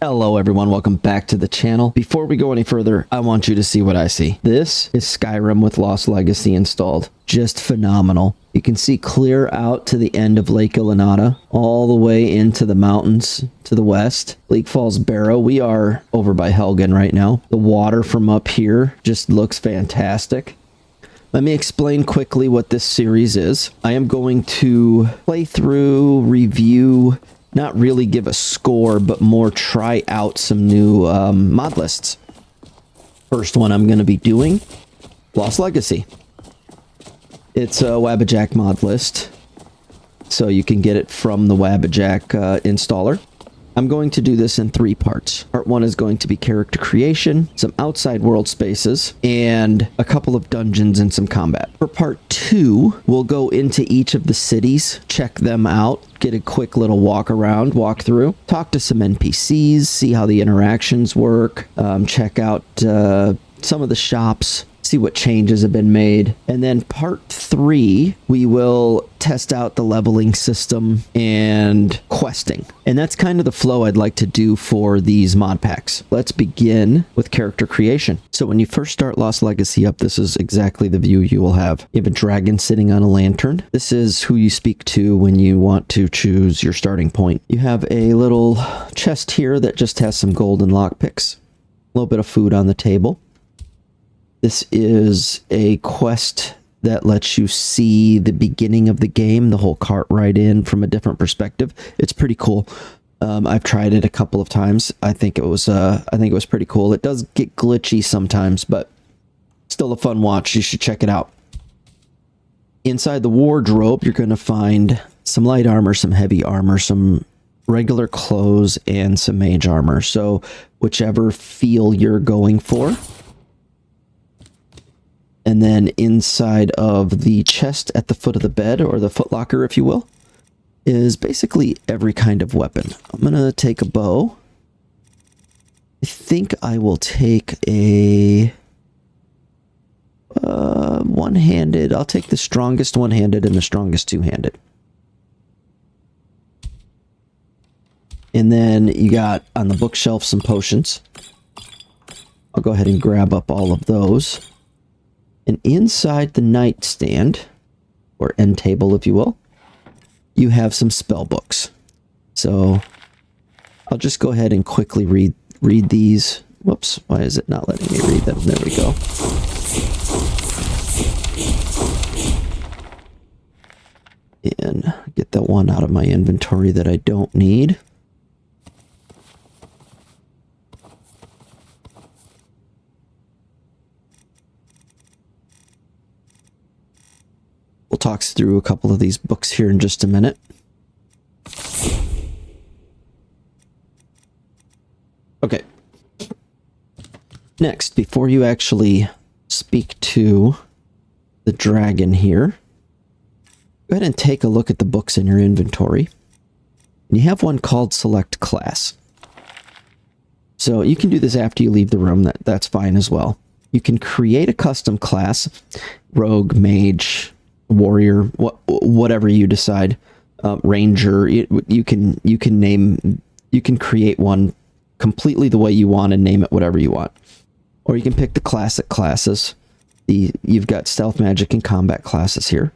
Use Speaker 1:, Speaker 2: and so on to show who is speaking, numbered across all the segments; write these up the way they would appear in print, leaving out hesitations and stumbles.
Speaker 1: Hello everyone, welcome back to the channel. Before we go any further, I want you to see what I see. This is Skyrim with Lost Legacy installed. Just phenomenal. You can see clear out to the end of Lake Ilanata, all the way into the mountains to the west. Bleak Falls Barrow. We are over by Helgen right now. The water from up here just looks fantastic. Let me explain quickly what this series is. I am going to play through, review, not really give a score, but more try out some new mod lists. First one I'm going to be doing, Lost Legacy. It's a Wabbajack mod list, so you can get it from the Wabbajack installer. I'm going to do this in 3 parts. Part 1 is going to be character creation, some outside world spaces, and a couple of dungeons and some combat. For part 2, we'll go into each of the cities, check them out, get a quick little walk around, walk through, talk to some NPCs, see how the interactions work, check out some of the shops, see what changes have been made. And then part 3, we will test out the leveling system and questing. And that's kind of the flow I'd like to do for these mod packs. Let's begin with character creation. So when you first start Lost Legacy up, this is exactly the view you will have. You have a dragon sitting on a lantern. This is who you speak to when you want to choose your starting point. You have a little chest here that just has some golden lockpicks. A little bit of food on the table. This is a quest that lets you see the beginning of the game, the whole cart ride in from a different perspective. It's pretty cool. I've tried it a couple of times. I think it was pretty cool. It does get glitchy sometimes, but still a fun watch. You should check it out. Inside the wardrobe, you're going to find some light armor, some heavy armor, some regular clothes, and some mage armor. So whichever feel you're going for. And then inside of the chest at the foot of the bed, or the footlocker, if you will, is basically every kind of weapon. I'm going to take a bow. I think I will take a one-handed. I'll take the strongest one-handed and the strongest two-handed. And then you got on the bookshelf some potions. I'll go ahead and grab up all of those. And inside the nightstand, or end table if you will, you have some spell books. So I'll just go ahead and quickly read these. Whoops, why is it not letting me read them? There we go. And get that one out of my inventory that I don't need. We'll talk through a couple of these books here in just a minute. Okay. Next, before you actually speak to the dragon here, go ahead and take a look at the books in your inventory. And you have one called Select Class. So you can do this after you leave the room. That's fine as well. You can create a custom class, rogue, mage, warrior, whatever you decide, ranger. You can create one completely the way you want and name it whatever you want, or you can pick the classic classes. You've got stealth, magic, and combat classes here.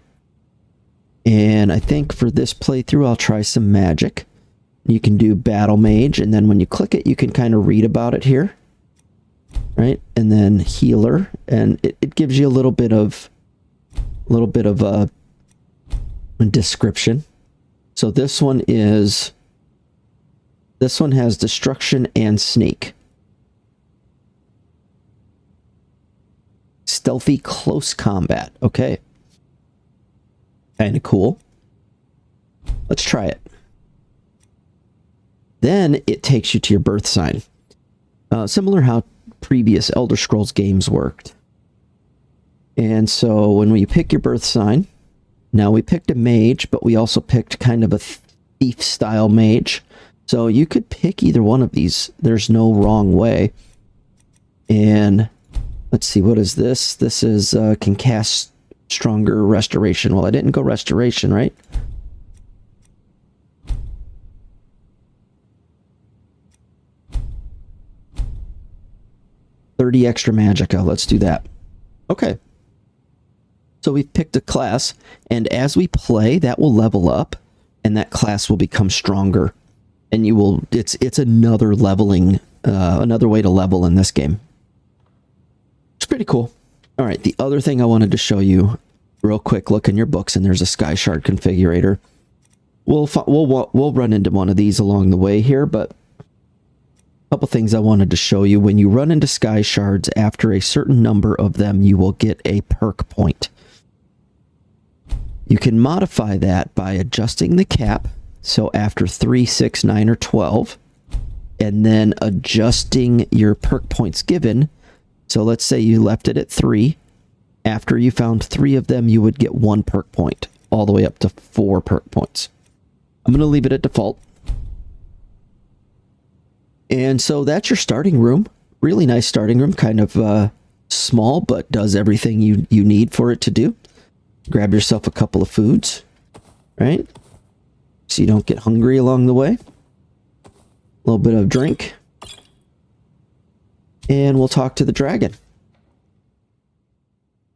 Speaker 1: And I think for this playthrough I'll try some magic. You can do battle mage, and then when you click it you can kind of read about it here, right? And then healer, and it gives you a little bit of a description. So this one has destruction and sneak. Stealthy close combat. Okay. Kind of cool. Let's try it. Then it takes you to your birth sign. Similar how previous Elder Scrolls games worked. And so when we pick your birth sign, now we picked a mage, but we also picked kind of a thief style mage. So you could pick either one of these. There's no wrong way. And let's see, what is this? This is can cast stronger restoration. Well, I didn't go restoration, right? 30 extra magicka. Let's do that. Okay. So we've picked a class, and as we play, that will level up, and that class will become stronger. And you will, it's another leveling, another way to level in this game. It's pretty cool. All right, the other thing I wanted to show you, real quick, look in your books, and there's a Sky Shard configurator. We'll run into one of these along the way here, but a couple things I wanted to show you. When you run into Sky Shards, after a certain number of them, you will get a perk point. You can modify that by adjusting the cap. So after 3, 6, 9, or 12, and then adjusting your perk points given. So let's say you left it at 3. After you found 3 of them, you would get 1 perk point, all the way up to 4 perk points. I'm going to leave it at default. And so that's your starting room. Really nice starting room, kind of small, but does everything you need for it to do. Grab yourself a couple of foods, right? So you don't get hungry along the way. A little bit of drink. And we'll talk to the dragon.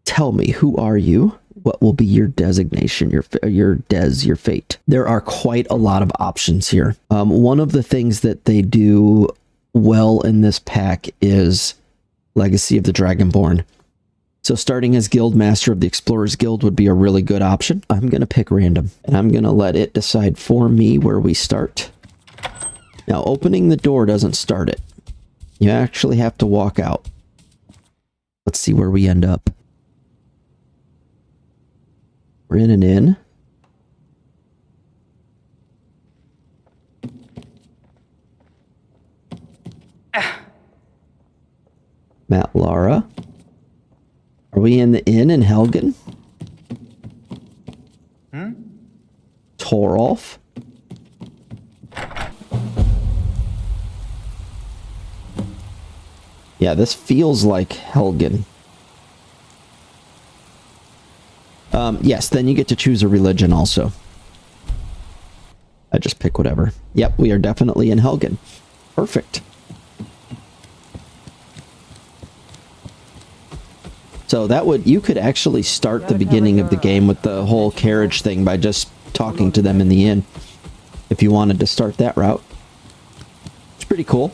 Speaker 1: Tell me, who are you? What will be your designation, your fate? There are quite a lot of options here. One of the things that they do well in this pack is Legacy of the Dragonborn. So starting as Guild Master of the Explorers Guild would be a really good option. I'm going to pick random, and I'm going to let it decide for me where we start. Now, opening the door doesn't start it. You actually have to walk out. Let's see where we end up. We're in an inn. Matt Lara. Are we in the inn in Helgen? Torolf? Yeah, this feels like Helgen. Yes, then you get to choose a religion also. I just pick whatever. Yep, we are definitely in Helgen. Perfect. So that would, you could actually start the beginning of the game with the whole carriage thing by just talking to them in the inn. If you wanted to start that route. It's pretty cool.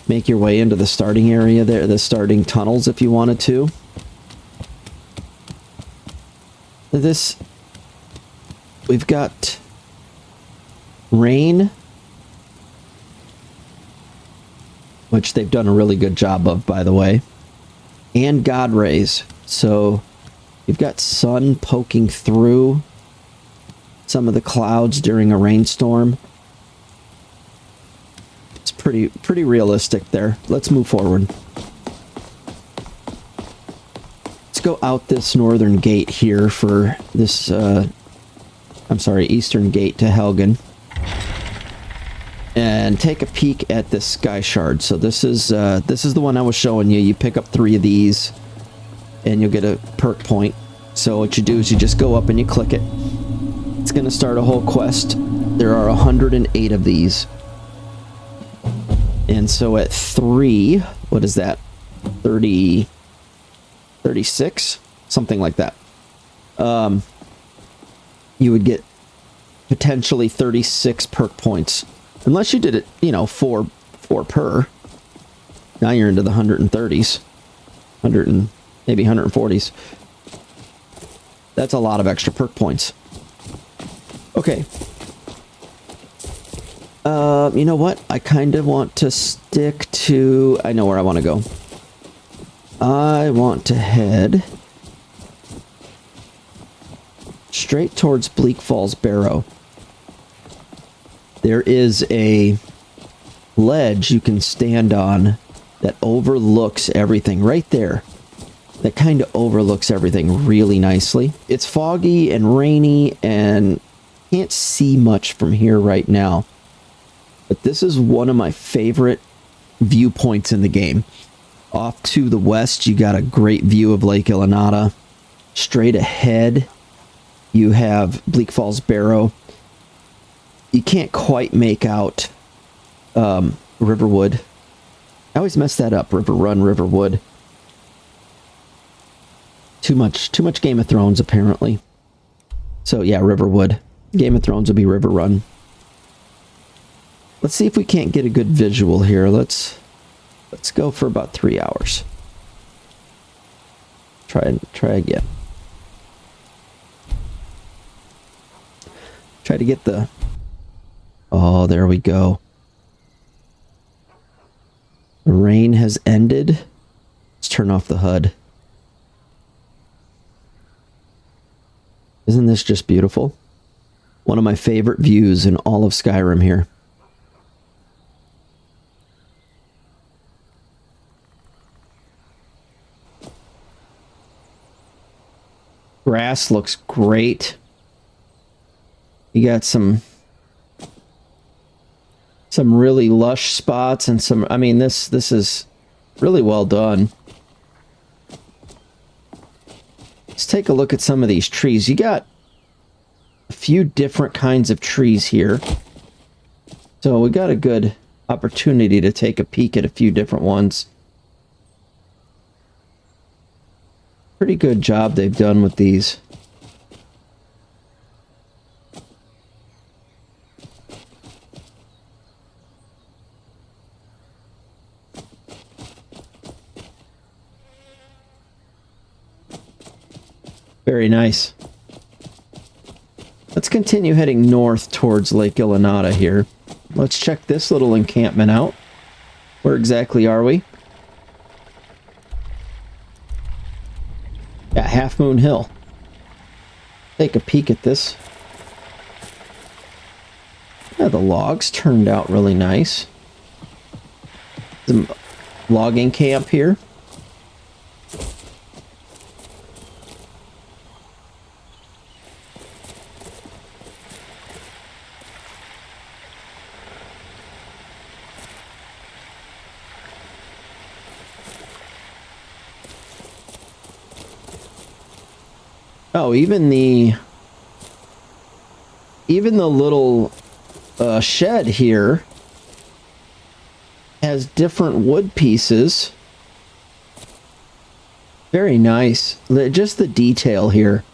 Speaker 1: Make your way into the starting area there, the starting tunnels if you wanted to. This, we've got rain, which they've done a really good job of, by the way, and God rays. So you've got sun poking through some of the clouds during a rainstorm. It's pretty realistic there. Let's move forward. Let's go out this northern gate here for this, I'm sorry, eastern gate to Helgen. And take a peek at this Sky Shard. So this is the one I was showing you. You pick up 3 of these, and you'll get a perk point. So what you do is you just go up and you click it. It's going to start a whole quest. There are 108 of these. And so at 3, what is that? 30, 36? Something like that. You would get potentially 36 perk points. Unless you did it, you know, 4 per. Now you're into the 130s. Maybe 140s. That's a lot of extra perk points. Okay. You know what? I kind of want to stick to... I know where I want to go. I want to head straight towards Bleak Falls Barrow. There is a ledge you can stand on that overlooks everything right there. That kind of overlooks everything really nicely. It's foggy and rainy and can't see much from here right now. But this is one of my favorite viewpoints in the game. Off to the west, you got a great view of Lake Ilanata. Straight ahead, you have Bleak Falls Barrow. You can't quite make out Riverwood I always mess that up. River Run, Riverwood. Too much Game of Thrones, apparently. So yeah, Riverwood. Game of Thrones will be River Run. Let's see if we can't get a good visual here. Let's go for about 3 hours. Try again. Try to get the... Oh, there we go. The rain has ended. Let's turn off the HUD. Isn't this just beautiful? One of my favorite views in all of Skyrim here. Grass looks great. You got some really lush spots and some, I mean, this is really well done. Let's take a look at some of these trees. You got a few different kinds of trees here. So we got a good opportunity to take a peek at a few different ones. Pretty good job they've done with these. Very nice. Let's continue heading north towards Lake Ilanata here. Let's check this little encampment out. Where exactly are we? Yeah, Half Moon Hill. Take a peek at this. Yeah, the logs turned out really nice. Some logging camp here. Oh, even the little shed here has different wood pieces. Very nice. Just the detail here.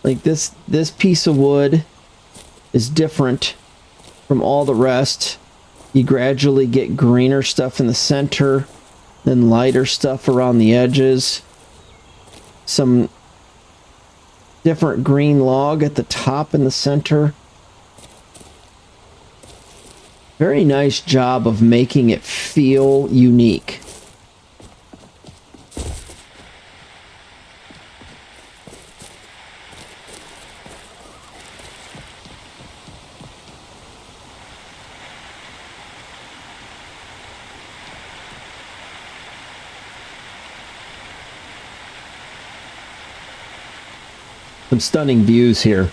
Speaker 1: Like this piece of wood is different from all the rest. You gradually get greener stuff in the center, then lighter stuff around the edges. Some different green log at the top in the center. Very nice job of making it feel unique. Some stunning views here.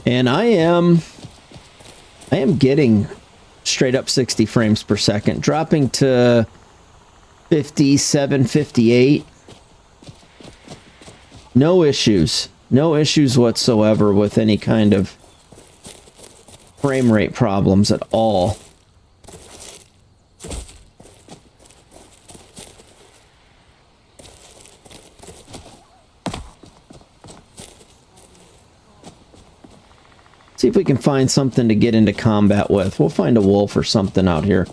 Speaker 1: And I am getting straight up 60 frames per second, dropping to 57, 58. No issues. No issues whatsoever with any kind of frame rate problems at all. See if we can find something to get into combat with. We'll find a wolf or something out here.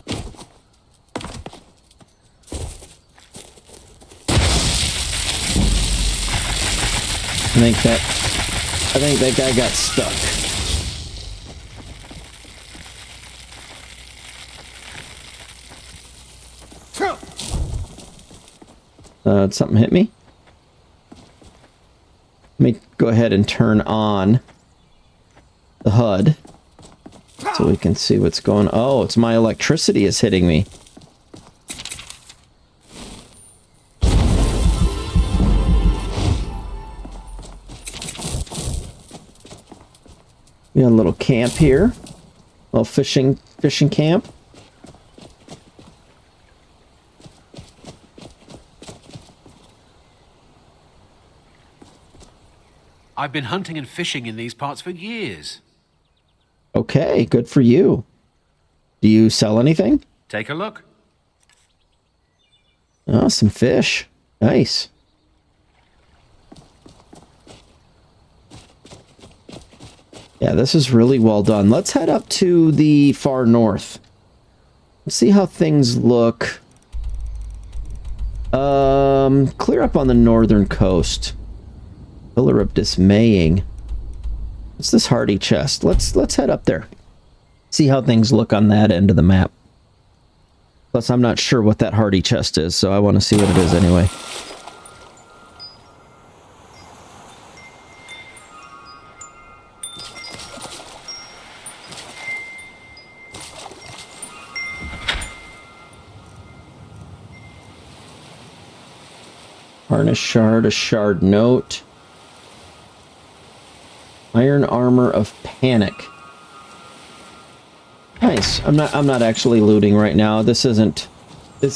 Speaker 1: I think that guy got stuck. Did something hit me? Let me go ahead and turn on the HUD so we can see what's going on. Oh, it's my electricity is hitting me. We got a little camp here. A little fishing camp.
Speaker 2: I've been hunting and fishing in these parts for years.
Speaker 1: Okay, good for you. Do you sell anything?
Speaker 2: Take a look.
Speaker 1: Oh, some fish. Nice. Yeah, this is really well done. Let's head up to the far north. Let's see how things look. Clear up on the northern coast. Pillar of Dismaying. What's this hardy chest? Let's head up there. See how things look on that end of the map. Plus, I'm not sure what that hardy chest is, so I want to see what it is anyway. Harness shard, a shard note. Iron armor of panic. Nice. I'm not actually looting right now. This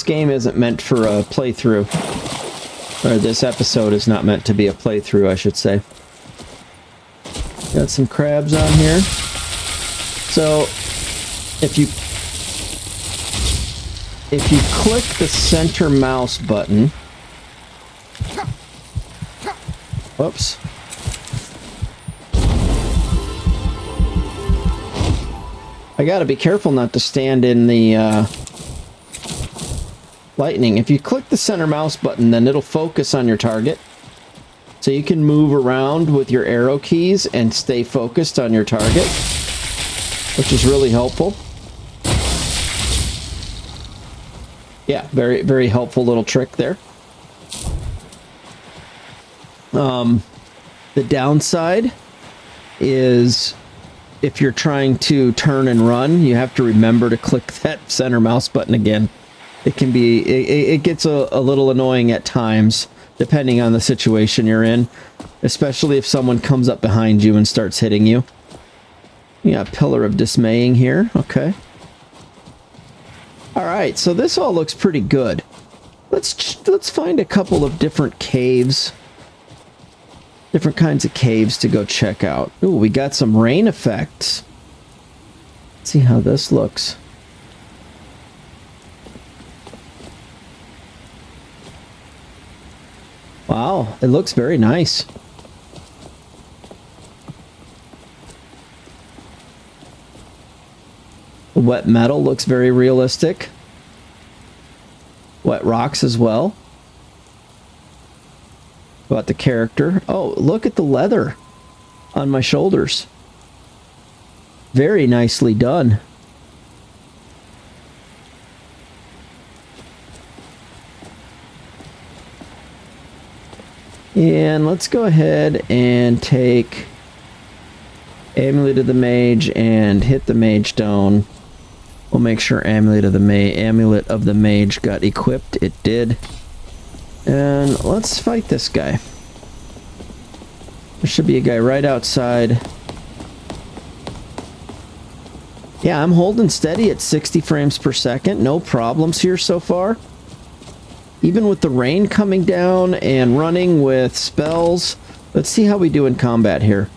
Speaker 1: game isn't meant for a playthrough. Or this episode is not meant to be a playthrough, I should say. Got some crabs on here. So if you click the center mouse button. Whoops. I gotta be careful not to stand in the lightning. If you click the center mouse button, then it'll focus on your target. So you can move around with your arrow keys and stay focused on your target, which is really helpful. Yeah, very, very helpful little trick there. The downside is if you're trying to turn and run, you have to remember to click that center mouse button again. It can be, it gets a little annoying at times, depending on the situation you're in, especially if someone comes up behind you and starts hitting you. Yeah, Pillar of Dismaying here. Okay. All right, so this all looks pretty good. Let's find a couple of different caves. Different kinds of caves to go check out. Ooh, we got some rain effects. Let's see how this looks. Wow, it looks very nice. The wet metal looks very realistic. Wet rocks as well. About the character. Oh, look at the leather on my shoulders. Very nicely done. And let's go ahead and take Amulet of the Mage and hit the Mage Stone. We'll make sure Amulet of the Mage got equipped. It did. And let's fight this guy. There should be a guy right outside. Yeah, I'm holding steady at 60 frames per second. No problems here so far. Even with the rain coming down and running with spells. Let's see how we do in combat here.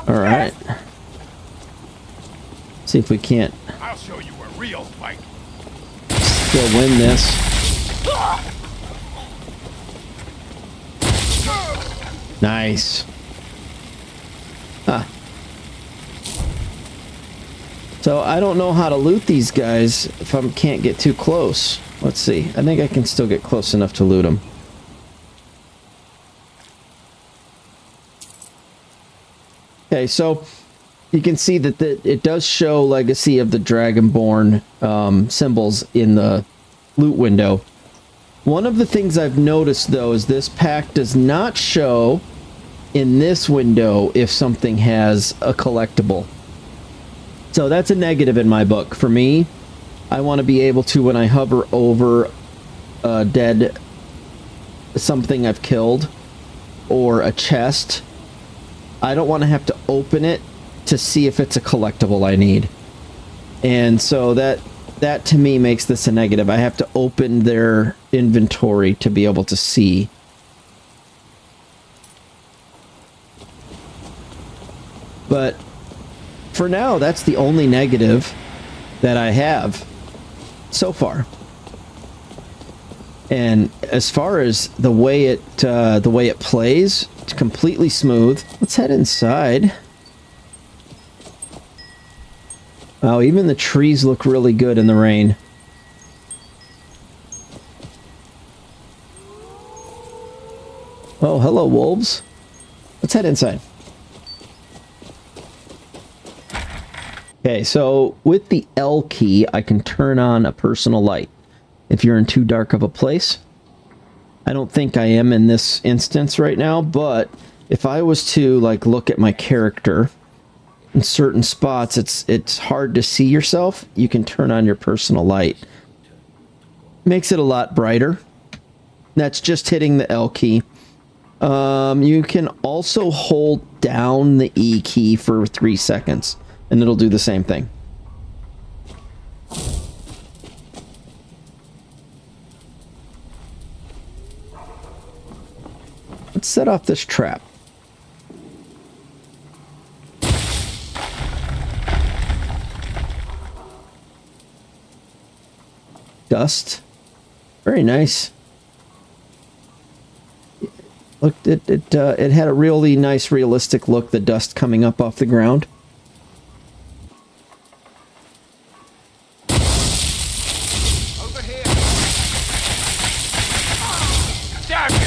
Speaker 1: All right. See if we can't.
Speaker 3: I'll show you a real fight.
Speaker 1: Still win this. Nice. Ah. So I don't know how to loot these guys if I can't get too close. Let's see. I think I can still get close enough to loot them. Okay, so you can see that it does show Legacy of the Dragonborn symbols in the loot window. One of the things I've noticed, though, is this pack does not show in this window if something has a collectible. So that's a negative in my book. For me, I want to be able to, when I hover over a dead something I've killed or a chest, I don't want to have to open it to see if it's a collectible I need. And so that to me makes this a negative. I have to open their inventory to be able to see. But for now, that's the only negative that I have so far. And as far as the way it plays, it's completely smooth. Let's head inside. Oh, even the trees look really good in the rain. Oh, hello, wolves. Let's head inside. Okay, so with the L key, I can turn on a personal light if you're in too dark of a place. I don't think I am in this instance right now, but if I was to like look at my character in certain spots, it's hard to see yourself. You can turn on your personal light. Makes it a lot brighter. That's just hitting the L key. You can also hold down the E key for 3 seconds, and it'll do the same thing. Let's set off this trap. Dust. Very nice. Look, it had a really nice realistic look, the dust coming up off the ground.
Speaker 3: Over here. Damn you!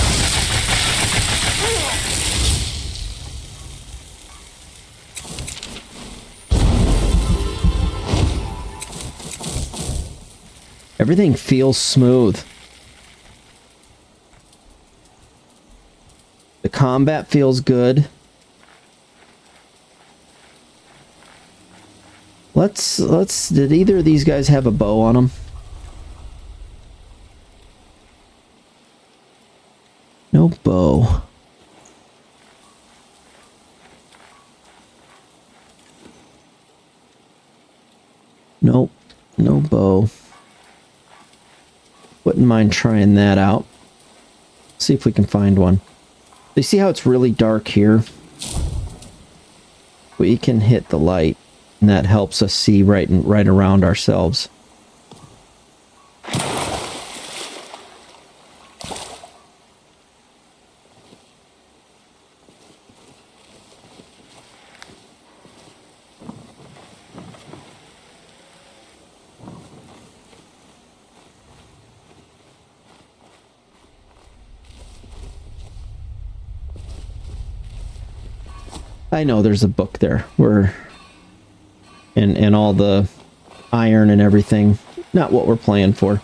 Speaker 1: Everything feels smooth. The combat feels good. Did either of these guys have a bow on them? No bow. Nope, no bow. Wouldn't mind trying that out. See if we can find one. You see how it's really dark here? We can hit the light, and that helps us see right around ourselves. I know there's a book there where and all the iron and everything. Not what we're playing for.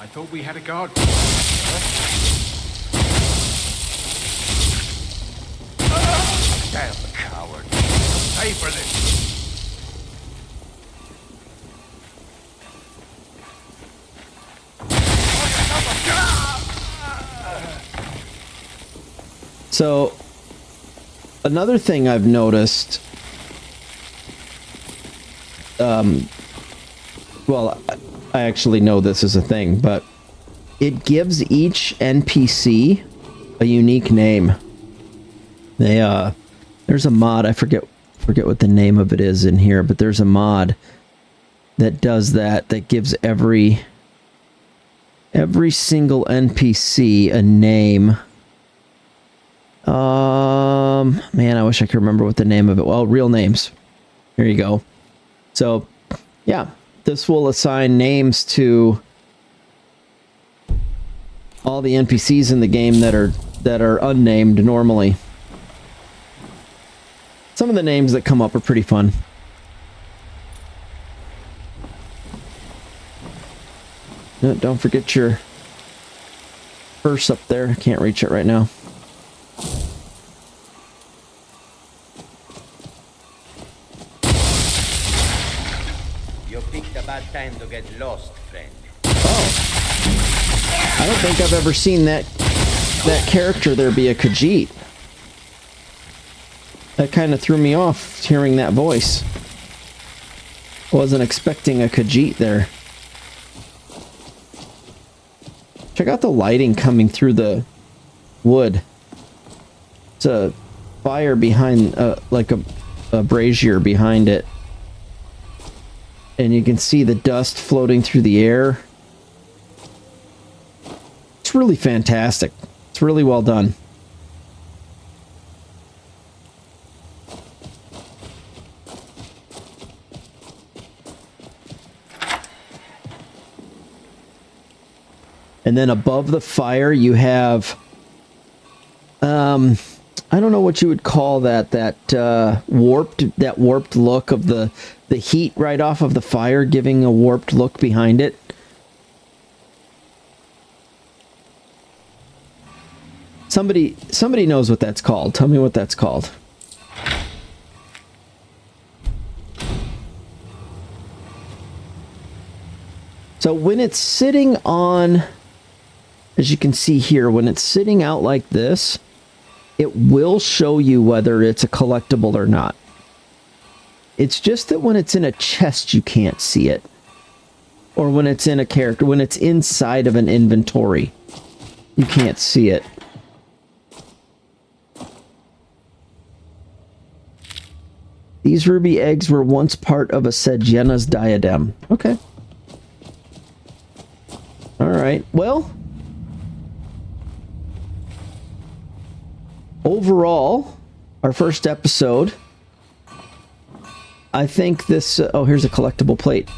Speaker 2: I thought we had a guard.
Speaker 3: Damn the coward. Pay for this.
Speaker 1: So, another thing I've noticed, well, I actually know this is a thing, but it gives each NPC a unique name. There's a mod, I forget what the name of it is in here, but there's a mod that does that gives every single NPC a name. Man, I wish I could remember what the name of it. Well, real names. Here you go. So, yeah, this will assign names to all the NPCs in the game that are unnamed normally. Some of the names that come up are pretty fun. No, don't forget your purse up there. I can't reach it right now.
Speaker 4: You picked a bad time to get lost, friend.
Speaker 1: Oh. I don't think I've ever seen that character there be a Khajiit. That kind of threw me off hearing that voice. Wasn't expecting a Khajiit there. Check out the lighting coming through the wood. It's a fire behind, like a brazier behind it. And you can see the dust floating through the air. It's really fantastic. It's really well done. And then above the fire, you have, I don't know what you would call that warped look of the heat right off of the fire, giving a warped look behind it. Somebody knows what that's called. Tell me what that's called. So when it's sitting on, as you can see here, when it's sitting out like this, it will show you whether it's a collectible or not. It's just that when it's in a chest, you can't see it. Or when it's in a character, when it's inside of an inventory, you can't see it. These ruby eggs were once part of a Sejena's diadem. Okay. Alright, well, overall, our first episode, I think this, oh, here's a collectible plate.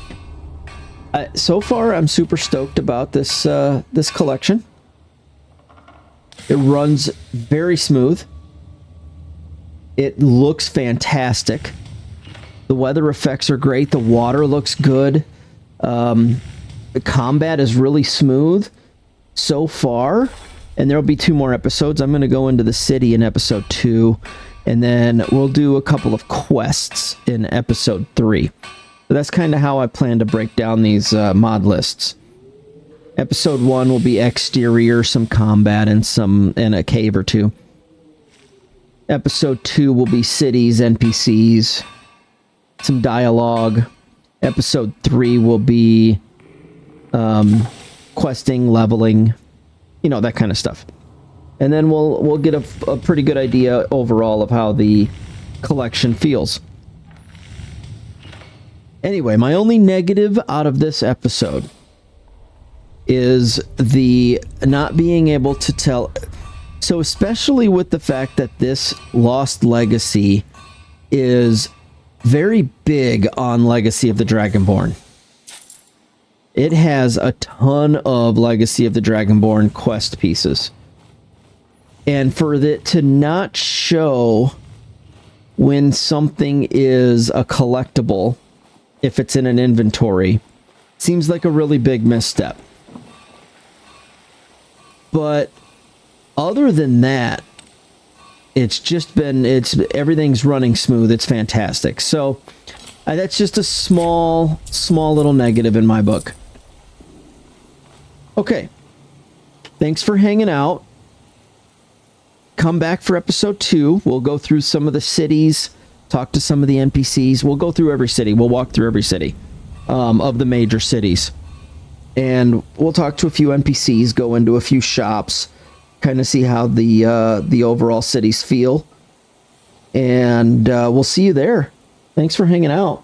Speaker 1: So far, I'm super stoked about this, this collection. It runs very smooth. It looks fantastic. The weather effects are great. The water looks good. The combat is really smooth so far. And there'll be 2 more episodes. I'm going to go into the city in episode 2. And then we'll do a couple of quests in episode 3. So that's kind of how I plan to break down these mod lists. Episode 1 will be exterior, some combat, and a cave or 2. Episode 2 will be cities, NPCs, some dialogue. Episode 3 will be questing, leveling, you know, that kind of stuff. And then we'll get a pretty good idea overall of how the collection feels. Anyway, my only negative out of this episode is the not being able to tell. So especially with the fact that this Lost Legacy is very big on Legacy of the Dragonborn. It has a ton of Legacy of the Dragonborn quest pieces. And for it to not show when something is a collectible, if it's in an inventory, seems like a really big misstep. But other than that, it's just been, everything's running smooth. It's fantastic. So that's just a small little negative in my book. Okay. Thanks for hanging out. Come back for episode 2. We'll go through some of the cities, talk to some of the NPCs. We'll go through every city. We'll walk through every city of the major cities. And we'll talk to a few NPCs, go into a few shops, kind of see how the overall cities feel. And we'll see you there. Thanks for hanging out.